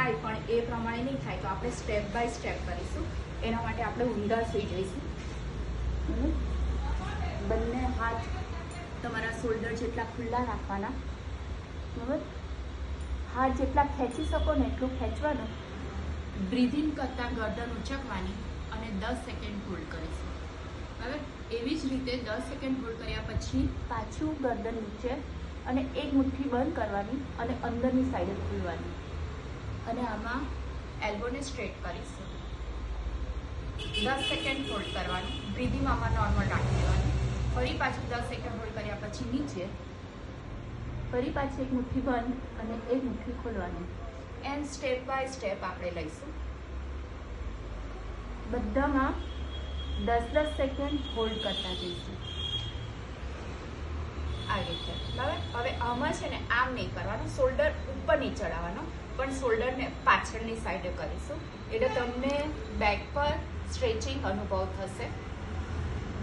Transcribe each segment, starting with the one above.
થાય પણ એ પ્રમાણે નહીં થાય તો આપણે સ્ટેપ બાય સ્ટેપ કરીશું. એના માટે આપણે ઊંધા સુઈ જઈશું. બંને હાથ તમારા શોલ્ડર જેટલા ખુલ્લા રાખવાના. બરાબર, હાથ જેટલા ખેંચી શકો ને એટલું ખેંચવાનું. બ્રીધિંગ કરતાં ગરદન ઉચકવાની અને 10 સેકન્ડ હોલ્ડ કરીશું. હવે એવી જ રીતે 10 સેકન્ડ હોલ્ડ કર્યા પછી પાછું ગરદન નીચે અને એક મુઠ્ઠી બંધ કરવાની અને અંદરની સાઈડે ખોલવાની અને આમાં એલ્બોને સ્ટ્રેટ કરીશું. 10 સેકન્ડ હોલ્ડ કરવાનું. બ્રીધિંગ આમાં નોર્મલ રાખી દેવાનું. ફરી પાછું 10 સેકન્ડ હોલ્ડ કર્યા પછી નીચે ફરી પાછી એક મુઠ્ઠી બંધ અને એક મુઠ્ઠી ખોલવાની. એન્ડ સ્ટેપ બાય સ્ટેપ આપણે લઈશું. બધામાં 10-10 સેકન્ડ હોલ્ડ કરતા જઈશું. આ રીતે. બરાબર, હવે આમાં છે ને આમ નહીં કરવાનું, શોલ્ડર ઉપર નહીં ચડાવવાનો, પણ શોલ્ડરને પાછળની સાઈડે કરીશું એટલે તમને બેક પર સ્ટ્રેચિંગ અનુભવ થશે.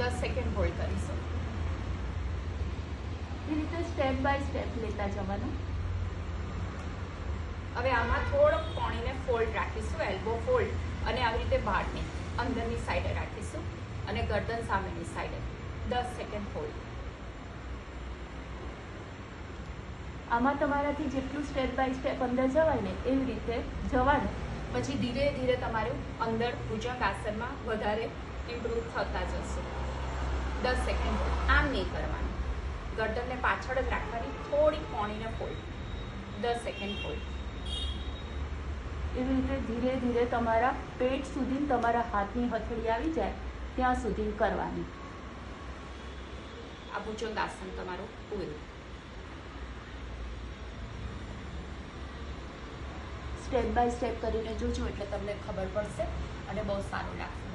10 સેકન્ડ હોલ્ડ કરીશું. એ રીતે સ્ટેપ બાય સ્ટેપ લેતા જવાનું. હવે આમાં થોડોક કોણીને ફોલ્ડ રાખીશું, એલ્બો ફોલ્ડ, અને આવી રીતે બહારની અંદરની સાઈડે રાખીશું અને ગરદન સામેની સાઈડે. 10 સેકન્ડ હોલ્ડ. આમાં તમારાથી જેટલું સ્ટેપ બાય સ્ટેપ અંદર જવાય ને એવી રીતે જવાનું. પછી ધીરે ધીરે તમારું અંદર ભુજંગ આસનમાં વધારે ઇમ્પ્રૂવ થતા જશે. 10 સેકન્ડ હોલ્ડ. આમ નહીં કરવાનું, ગરદનને પાછળ જ રાખવાની, થોડી કોણીને ફોલ્ડ. 10 second hold. એવી રીતે ધીરે ધીરે તમારા પેટ સુધી તમારા હાથની હથેળી આવી જાય ત્યાં સુધી કરવાની. આ ભુજંગ આસન તમારું પૂરું. સ્ટેપ બાય સ્ટેપ કરીને જોજો એટલે તમને ખબર પડશે અને બહુ સારું લાગશે.